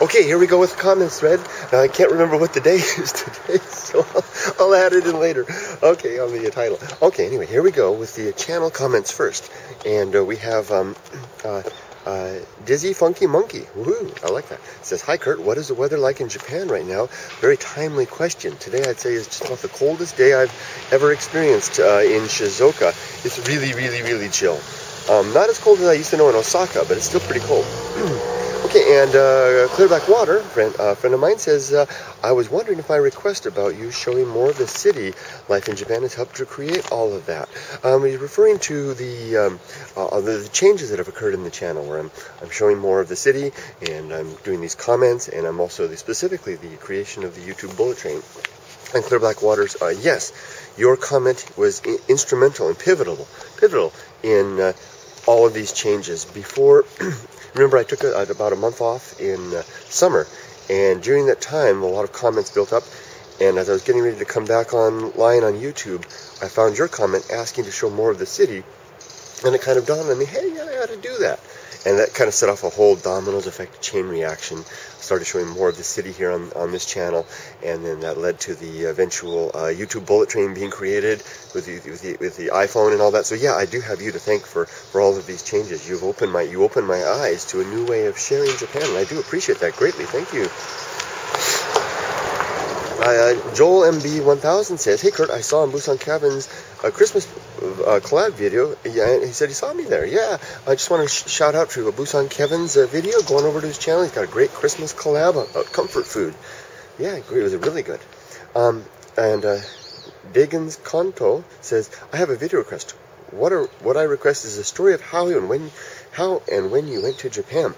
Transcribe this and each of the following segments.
Okay, here we go with the comments thread. Now, I can't remember what the day is today, so I'll add it in later. Okay, on the title. Okay, anyway, here we go with the channel comments first. And we have Dizzy Funky Monkey. Woohoo, I like that. It says, "Hi Kurt, what is the weather like in Japan right now?" Very timely question. Today I'd say is just about the coldest day I've ever experienced in Shizuoka. It's really, really, really chill. Not as cold as I used to know in Osaka, but it's still pretty cold. Okay, and Clearback Water, friend of mine, says, "I was wondering if my request about you showing more of the city life in Japan has helped to create all of that." He's referring to the changes that have occurred in the channel, where I'm showing more of the city, and I'm doing these comments, and I'm also specifically the creation of the YouTube bullet train. And Clearback Waters, yes, your comment was instrumental and pivotal in all of these changes. Before, remember, I took about a month off in summer, and during that time, a lot of comments built up, and as I was getting ready to come back online on YouTube, I found your comment asking to show more of the city, and it kind of dawned on me, hey, yeah, I ought to do that. And that kind of set off a whole dominoes effect chain reaction. Started showing more of the city here on this channel, and then that led to the eventual YouTube bullet train being created with the iPhone and all that. So yeah, I do have you to thank for all of these changes. You opened my eyes to a new way of sharing Japan, and I do appreciate that greatly. Thank you. Joel MB1000 says, "Hey Kurt, I saw in Busan Kevin's Christmas collab video." Yeah, he said he saw me there. Yeah, I just want to shout out to Busan Kevin's video. Going over to his channel, he's got a great Christmas collab about comfort food. Yeah, I agree, it was really good. And Dagans Kanto says, "I have a video request. What I request is a story of how and when you went to Japan.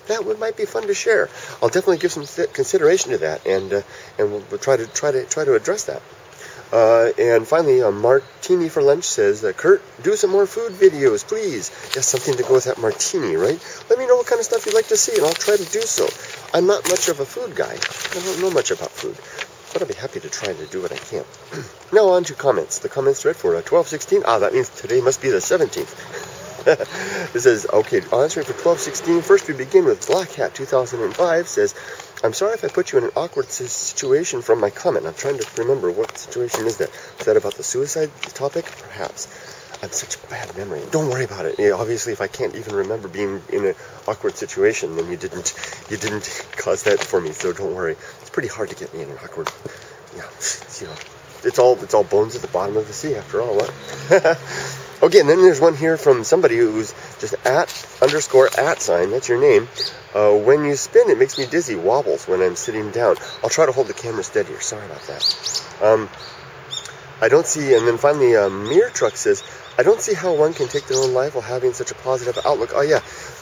That might be fun to share. I'll definitely give some consideration to that, and we'll try to address that." And finally, Martini for Lunch says, "Kurt, do some more food videos, please." Yes, something to go with that martini, right? Let me know what kind of stuff you'd like to see, and I'll try to do so. I'm not much of a food guy. I don't know much about food, but I'll be happy to try to do what I can. Now on to comments. The comments thread for 12/16. That means today must be the 17th. It says, okay, answering for 12/16. First we begin with Black Hat 2005 says, "I'm sorry if I put you in an awkward situation from my comment." I'm trying to remember, what situation is that? Is that about the suicide topic? Perhaps. I have such a bad memory. Don't worry about it. Obviously, if I can't even remember being in an awkward situation, then you didn't cause that for me. So don't worry. It's pretty hard to get me in an awkward. It's all bones at the bottom of the sea after all. What? Okay, and then there's one here from somebody who's just @_@ that's your name. "When you spin, it makes me dizzy, wobbles when I'm sitting down." I'll try to hold the camera steadier. Sorry about that. I don't see, and then finally, Mir Truck says, "I don't see how one can take their own life while having such a positive outlook." Oh yeah,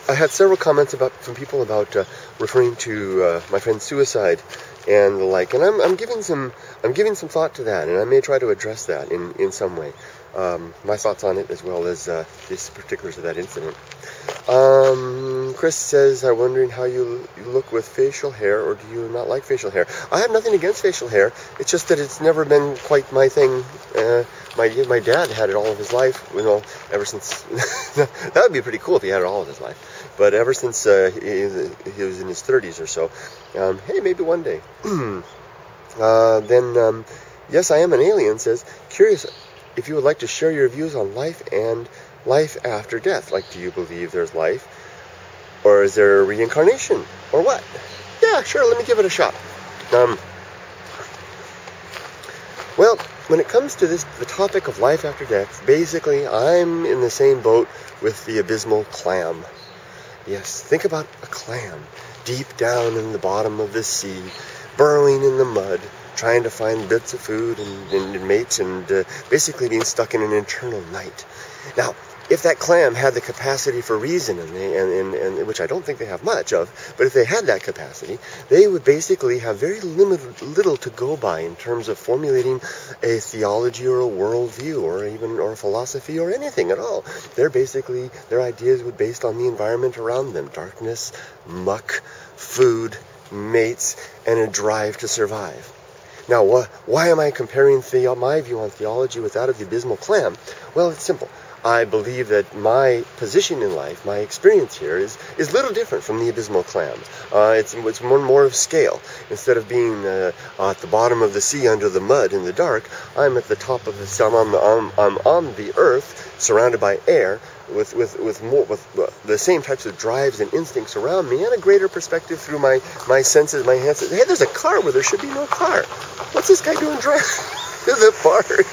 I had several comments from people about referring to my friend's suicide and the like, and I'm giving some thought to that, and I may try to address that in some way. My thoughts on it, as well as the particulars of that incident. Chris says, "I'm wondering how you look with facial hair, or do you not like facial hair?" I have nothing against facial hair. It's just that it's never been quite my thing. My dad had it all of his life, ever since. That would be pretty cool if he had it all of his life. But ever since he was in his 30s or so. Hey, maybe one day. Then, Yes, I Am an Alien says, "Curious if you would like to share your views on life and life after death. Like, do you believe there's life? Or is there reincarnation? Or what?" Yeah, sure, let me give it a shot. Well, when it comes to the topic of life after death, basically, I'm in the same boat with the abysmal clam. Yes, think about a clam deep down in the bottom of the sea, burrowing in the mud, trying to find bits of food and mates, and basically being stuck in an eternal night. Now, if that clam had the capacity for reason, and which I don't think they have much of, but if they had that capacity, they would basically have very little to go by in terms of formulating a theology or a worldview or a philosophy or anything at all. Their ideas would be based on the environment around them: darkness, muck, food, mates, and a drive to survive. Now, why am I comparing my view on theology with that of the abysmal clam? Well, it's simple. I believe that my position in life, my experience here, is little different from the abysmal clam. It's more of scale. Instead of being at the bottom of the sea under the mud in the dark, I'm at the top of the sea. I'm on the earth, surrounded by air, with the same types of drives and instincts around me, and a greater perspective through my senses, my hands. Hey, there's a car where there should be no car. What's this guy doing driving to the park?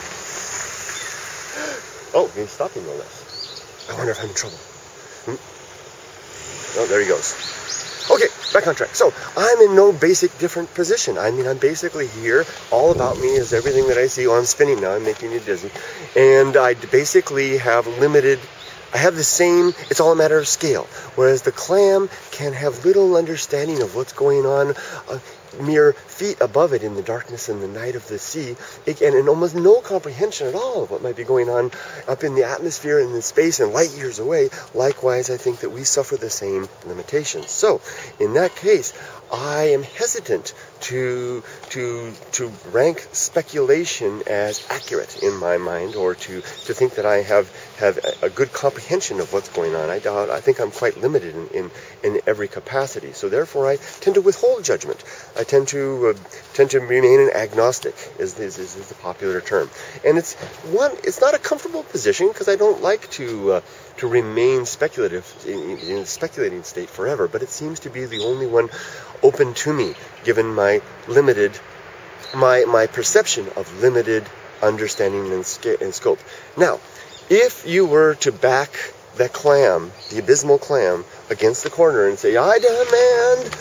Oh, he's stopping all this. I wonder if I'm in trouble. Oh, there he goes. Okay, back on track. So, I'm in no basic different position. I mean, I'm basically here. All about me is everything that I see. Oh, I'm spinning now. I'm making you dizzy. And I basically have I have the same, it's all a matter of scale. Whereas the clam can have little understanding of what's going on mere feet above it in the darkness and the night of the sea, and almost no comprehension at all of what might be going on up in the atmosphere and in space and light years away. Likewise, I think that we suffer the same limitations. So, in that case, I am hesitant to rank speculation as accurate in my mind, or to think that I have a good comprehension of what's going on. I think I'm quite limited in every capacity. So therefore, I tend to withhold judgment. I tend to remain an agnostic, is the popular term, and it's not a comfortable position, because I don't like to remain speculative in a speculating state forever. But it seems to be the only one open to me, given my limited, my perception of limited understanding and scope. Now, if you were to back the clam, the abysmal clam, against the corner and say, I demand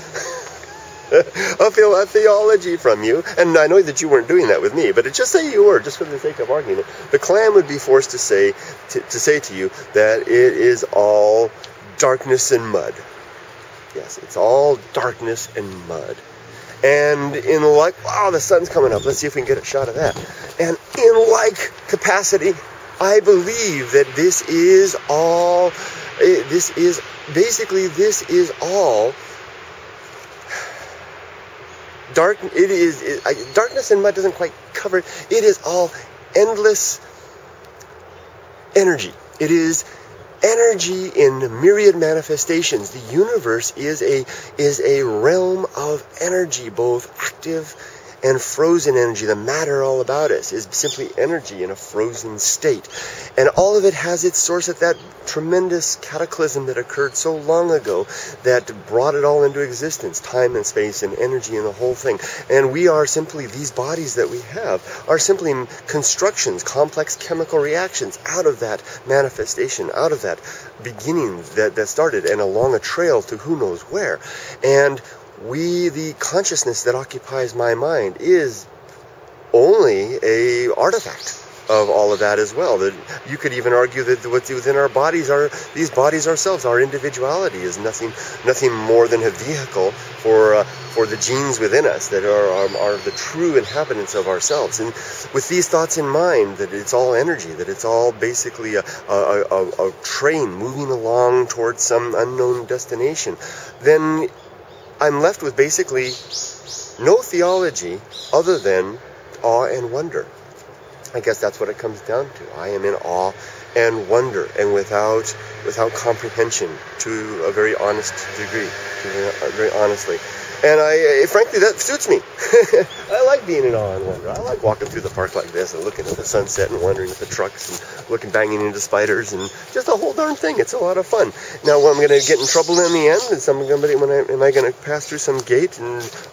a theology from you, and I know that you weren't doing that with me, but just say you were, just for the sake of argument, the clam would be forced to say to you that it is all darkness and mud. Yes, it's all darkness and mud. And in wow, the sun's coming up. Let's see if we can get a shot of that. And in like capacity, I believe that this is all darkness and mud doesn't quite cover it. It is all endless energy. It is energy in myriad manifestations. The universe is a realm of energy, both active and frozen energy. The matter all about us is simply energy in a frozen state. And all of it has its source at that tremendous cataclysm that occurred so long ago that brought it all into existence, time and space and energy and the whole thing. And we are simply, these bodies that we have are simply constructions, complex chemical reactions out of that manifestation, out of that beginning that started, and along a trail to who knows where. And the consciousness that occupies my mind is only a artifact of all of that as well. That you could even argue that what's within our bodies these bodies ourselves. Our individuality is nothing more than a vehicle for the genes within us that are the true inhabitants of ourselves. And with these thoughts in mind, that it's all energy, that it's all basically a train moving along towards some unknown destination, then I'm left with basically no theology other than awe and wonder. I guess that's what it comes down to. I am in awe and wonder, and without comprehension, to a very honest degree, very honestly. And frankly, that suits me. I like being in awe and wonder. I like walking through the park like this and looking at the sunset and wondering at the trucks and banging into spiders and just the whole darn thing. It's a lot of fun. Now, when I'm going to get in trouble in the end, am I going to pass through some gate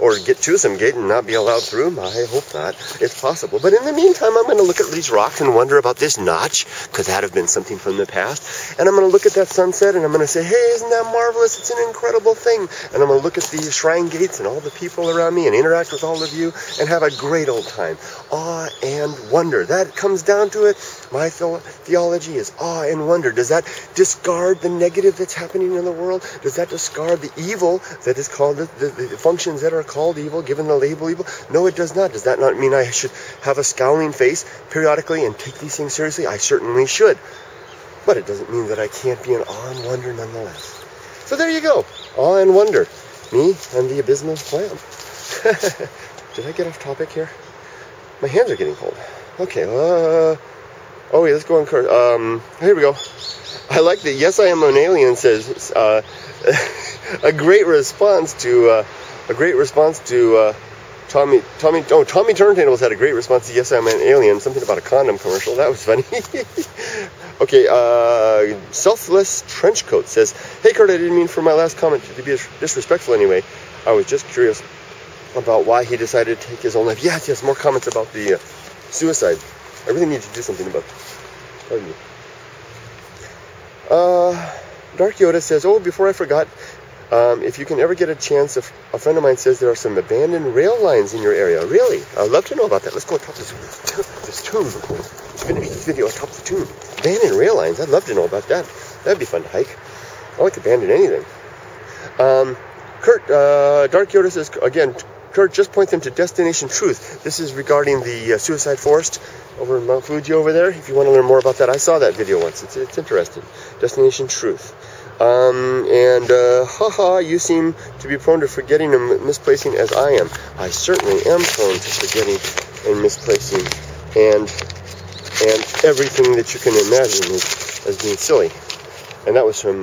or get to some gate and not be allowed through? I hope not. It's possible. But in the meantime, I'm going to look at these rocks and wonder about this notch. Could that have been something from the past? And I'm going to look at that sunset and I'm going to say, hey, isn't that marvelous? It's an incredible thing. And I'm going to look at the shrine gates and all the people around me and interact with all of you and have a great old time. Awe and wonder. That comes down to it. My theology is awe and wonder. Does that discard the negative that's happening in the world? Does that discard the evil that is called, the functions that are called evil, given the label evil? No, it does not. Does that not mean I should have a scowling face periodically and take these things seriously? I certainly should. But it doesn't mean that I can't be in awe and wonder nonetheless. So there you go. Awe and wonder. Me and the abysmal clam. Did I get off topic here? My hands are getting cold. Okay, Oh, yeah, let's go on. Here we go. I like that. Yes, I am an alien. Says a great response to Tommy Turntables had a great response to Yes, I'm an Alien. Something about a condom commercial. That was funny. Okay, Selfless Trenchcoat says, hey, Kurt, I didn't mean for my last comment to be disrespectful anyway. I was just curious about why he decided to take his own life. Yes, more comments about the suicide. I really need to do something about this. Pardon me. Dark Yoda says, oh, before I forgot, if you can ever get a chance, a friend of mine says there are some abandoned rail lines in your area. Really? I'd love to know about that. Let's go on top of this tomb. Let's finish this video on top of the tomb. Abandoned rail lines. I'd love to know about that. That'd be fun to hike. I like to abandon anything. Kurt, Dark Yoda says, again, Kurt, just point them to Destination Truth. This is regarding the suicide forest over in Mount Fuji over there. If you want to learn more about that, I saw that video once. It's interesting. Destination Truth. Haha, you seem to be prone to forgetting and misplacing as I am. I certainly am prone to forgetting and misplacing and everything that you can imagine as being silly. And that was from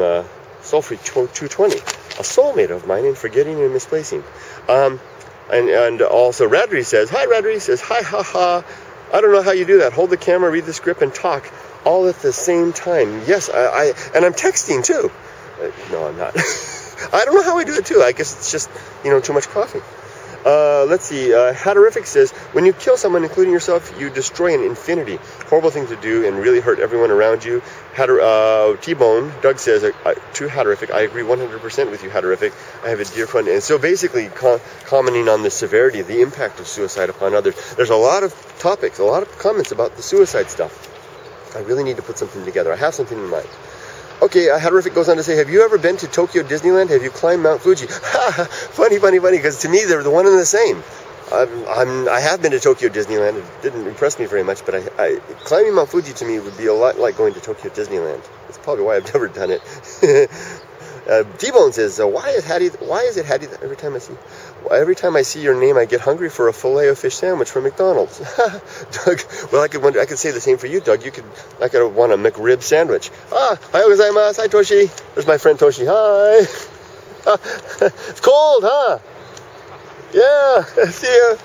Sulfur 220, a soulmate of mine in forgetting and misplacing. And also Radri says, hi Radri, says, hi, haha. I don't know how you do that. Hold the camera, read the script, and talk all at the same time. Yes, and I'm texting too. No, I'm not. I don't know how I do it too. I guess it's just, too much coffee. Let's see. Hatterific says, when you kill someone, including yourself, you destroy an infinity. Horrible thing to do and really hurt everyone around you. T-Bone, Doug says, to Hatterific, I agree 100% with you, Hatterific. I have a dear friend. And so basically commenting on the severity, the impact of suicide upon others. There's a lot of topics, a lot of comments about the suicide stuff. I really need to put something together. I have something in mind. Okay, Hatterific goes on to say, have you ever been to Tokyo Disneyland? Have you climbed Mount Fuji? Funny, because to me, they're the one and the same. I have been to Tokyo Disneyland. It didn't impress me very much, but climbing Mount Fuji to me would be a lot like going to Tokyo Disneyland. That's probably why I've never done it. T-Bone says, why is it Hattie that every time I see your name, I get hungry for a Filet-O-Fish sandwich from McDonald's? Doug, well, I could say the same for you, Doug. I could want a McRib sandwich. Ohayou gozaimasu. Hi, Toshi. There's my friend Toshi. Hi. It's cold, huh? Yeah, see ya.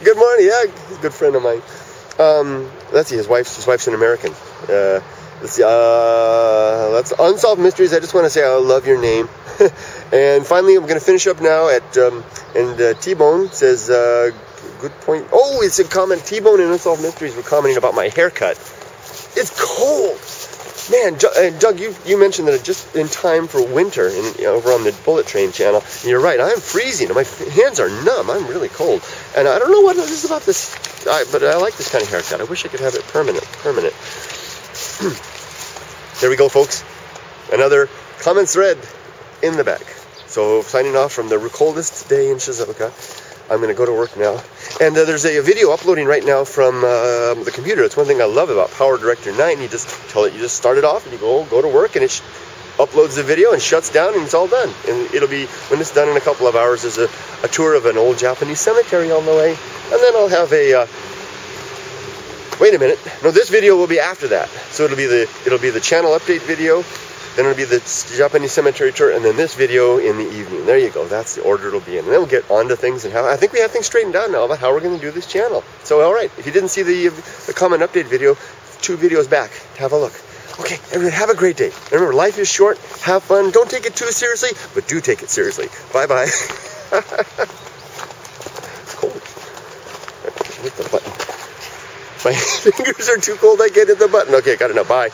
Good morning. Yeah, he's a good friend of mine. Let's see, his wife's an American. Let's see, that's Unsolved Mysteries. I just want to say I love your name. And finally, I'm going to finish up now and T-Bone says, good point. Oh, it's a comment. T-Bone and Unsolved Mysteries were commenting about my haircut. It's cold. Man, and Doug, you mentioned that just in time for winter over on the Bullet Train channel. And you're right, I'm freezing. My hands are numb. I'm really cold. And I don't know what it is about this, but I like this kind of haircut. I wish I could have it permanent. There we go, folks. Another comment thread in the back. So signing off from the coldest day in Shizuoka. I'm going to go to work now. And there's a video uploading right now from the computer. It's one thing I love about Power Director 9. You just start it off and you go to work and it uploads the video and shuts down and it's all done. And it'll be, when it's done in a couple of hours, there's a tour of an old Japanese cemetery on the way. And then I'll have a... wait a minute. No, this video will be after that. So it'll be the channel update video, then it'll be the Japanese cemetery tour, and then this video in the evening. There you go. That's the order it'll be in. And then we'll get on to things and I think we have things straightened out now about how we're going to do this channel. So, all right. If you didn't see the comment update video, 2 videos back. Have a look. Okay, everyone, have a great day. And remember, life is short. Have fun. Don't take it too seriously, but do take it seriously. Bye-bye. It's cold. Hit the button. My fingers are too cold, I can't hit the button. Okay, got it now. Bye.